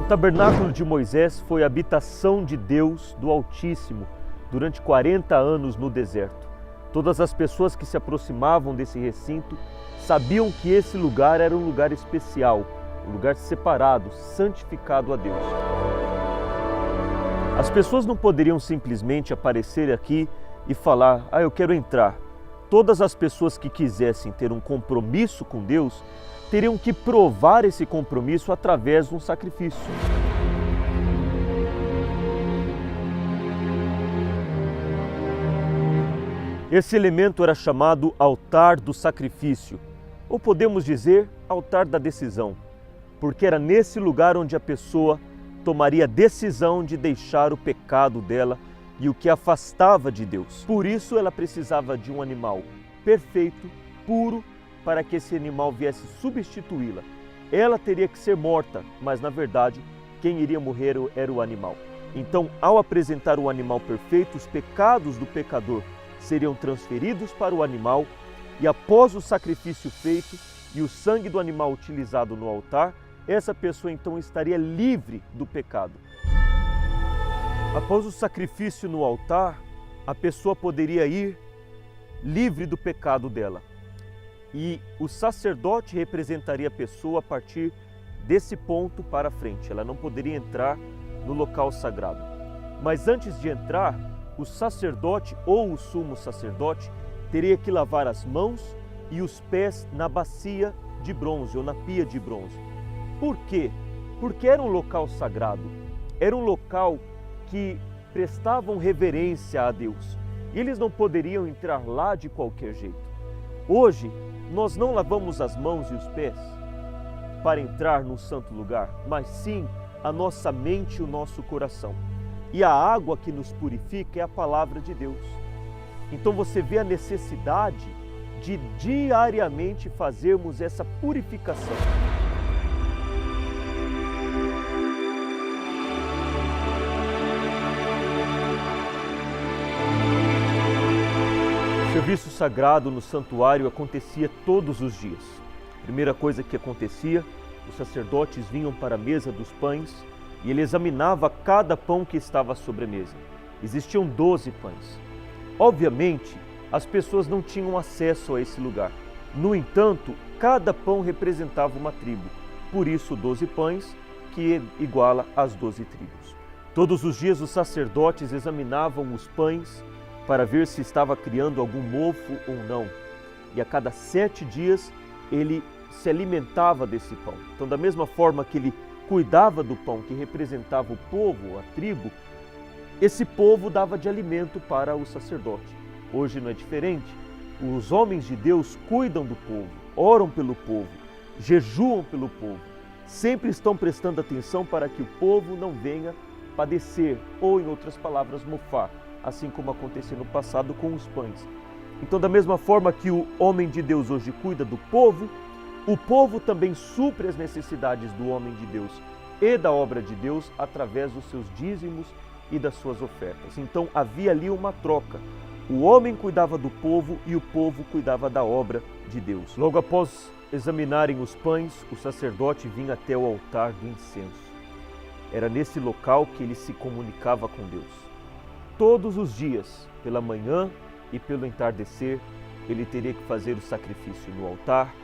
tabernáculo de Moisés foi a habitação de Deus, do Altíssimo, durante 40 anos no deserto. Todas as pessoas que se aproximavam desse recinto sabiam que esse lugar era um lugar especial, um lugar separado, santificado a Deus. As pessoas não poderiam simplesmente aparecer aqui e falar: eu quero entrar. Todas as pessoas que quisessem ter um compromisso com Deus teriam que provar esse compromisso através de um sacrifício. Esse elemento era chamado altar do sacrifício, ou podemos dizer altar da decisão, porque era nesse lugar onde a pessoa tomaria a decisão de deixar o pecado dela e o que afastava de Deus. Por isso ela precisava de um animal perfeito, puro, para que esse animal viesse substituí-la. Ela teria que ser morta, mas na verdade quem iria morrer era o animal. Então, ao apresentar o animal perfeito, os pecados do pecador seriam transferidos para o animal e após o sacrifício feito e o sangue do animal utilizado no altar, essa pessoa então estaria livre do pecado. Após o sacrifício no altar, a pessoa poderia ir livre do pecado dela. E o sacerdote representaria a pessoa a partir desse ponto para frente. Ela não poderia entrar no local sagrado. Mas antes de entrar, o sacerdote ou o sumo sacerdote teria que lavar as mãos e os pés na bacia de bronze ou na pia de bronze. Por quê? Porque era um local sagrado. Era um local que prestavam reverência a Deus. E eles não poderiam entrar lá de qualquer jeito. Hoje, nós não lavamos as mãos e os pés para entrar no santo lugar, mas sim a nossa mente e o nosso coração. E a água que nos purifica é a palavra de Deus. Então você vê a necessidade de diariamente fazermos essa purificação. O serviço sagrado no santuário acontecia todos os dias. A primeira coisa que acontecia, os sacerdotes vinham para a mesa dos pães e ele examinava cada pão que estava sobre a mesa. Existiam 12 pães. Obviamente, as pessoas não tinham acesso a esse lugar. No entanto, cada pão representava uma tribo. Por isso, 12 pães, que iguala às 12 tribos. Todos os dias os sacerdotes examinavam os pães para ver se estava criando algum mofo ou não. E a cada 7 dias ele se alimentava desse pão. Então, da mesma forma que ele cuidava do pão que representava o povo, a tribo, esse povo dava de alimento para o sacerdote. Hoje não é diferente. Os homens de Deus cuidam do povo, oram pelo povo, jejuam pelo povo. Sempre estão prestando atenção para que o povo não venha padecer ou, em outras palavras, mofar, assim como aconteceu no passado com os pães. Então, da mesma forma que o homem de Deus hoje cuida do povo, o povo também supre as necessidades do homem de Deus e da obra de Deus através dos seus dízimos e das suas ofertas. Então havia ali uma troca. O homem cuidava do povo e o povo cuidava da obra de Deus. Logo após examinarem os pães, o sacerdote vinha até o altar do incenso. Era nesse local que ele se comunicava com Deus. Todos os dias, pela manhã e pelo entardecer, ele teria que fazer o sacrifício no altar,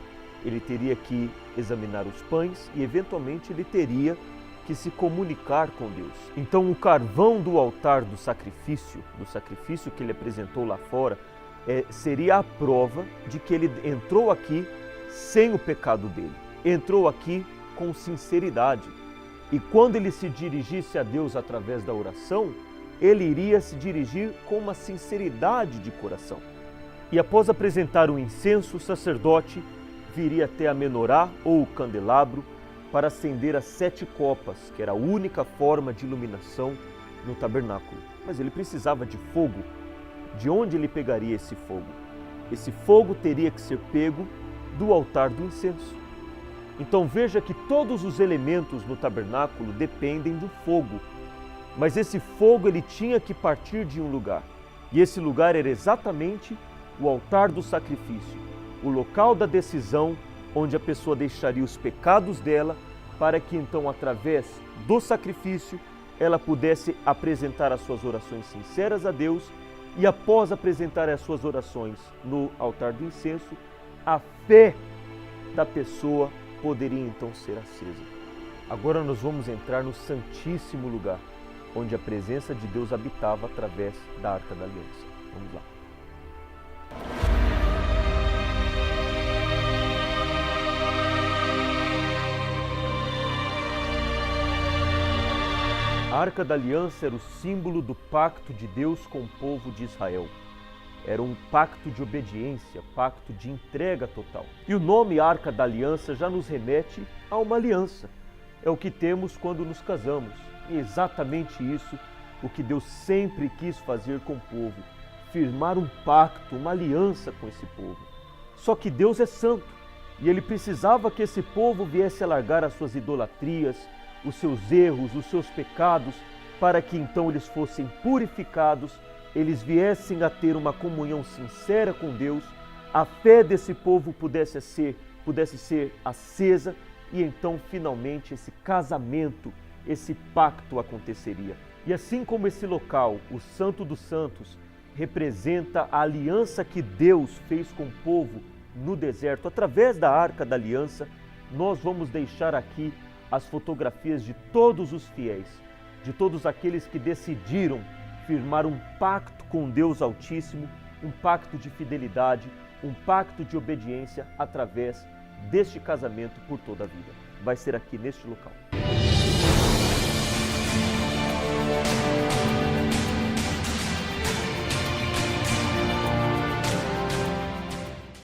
ele teria que examinar os pães e, eventualmente, ele teria que se comunicar com Deus. Então, o carvão do altar do sacrifício que ele apresentou lá fora, seria a prova de que ele entrou aqui sem o pecado dele, entrou aqui com sinceridade. E quando ele se dirigisse a Deus através da oração, ele iria se dirigir com uma sinceridade de coração. E após apresentar o incenso, o sacerdote viria até a menorá ou o candelabro para acender as 7 copas, que era a única forma de iluminação no tabernáculo. Mas ele precisava de fogo. De onde ele pegaria esse fogo? Esse fogo teria que ser pego do altar do incenso. Então veja que todos os elementos no tabernáculo dependem do fogo. Mas esse fogo ele tinha que partir de um lugar. E esse lugar era exatamente o altar do sacrifício, o local da decisão onde a pessoa deixaria os pecados dela para que então, através do sacrifício, ela pudesse apresentar as suas orações sinceras a Deus e, após apresentar as suas orações no altar do incenso, a fé da pessoa poderia então ser acesa. Agora nós vamos entrar no Santíssimo Lugar, onde a presença de Deus habitava através da Arca da Aliança. Vamos lá. A Arca da Aliança era o símbolo do pacto de Deus com o povo de Israel. Era um pacto de obediência, pacto de entrega total. E o nome Arca da Aliança já nos remete a uma aliança. É o que temos quando nos casamos. E é exatamente isso o que Deus sempre quis fazer com o povo. Firmar um pacto, uma aliança com esse povo. Só que Deus é santo e Ele precisava que esse povo viesse a largar as suas idolatrias, os seus erros, os seus pecados, para que então eles fossem purificados, eles viessem a ter uma comunhão sincera com Deus, a fé desse povo pudesse ser acesa e então finalmente esse casamento, esse pacto aconteceria. E assim como esse local, o Santo dos Santos, representa a aliança que Deus fez com o povo no deserto, através da Arca da Aliança, nós vamos deixar aqui as fotografias de todos os fiéis, de todos aqueles que decidiram firmar um pacto com Deus Altíssimo, um pacto de fidelidade, um pacto de obediência através deste casamento por toda a vida. Vai ser aqui neste local.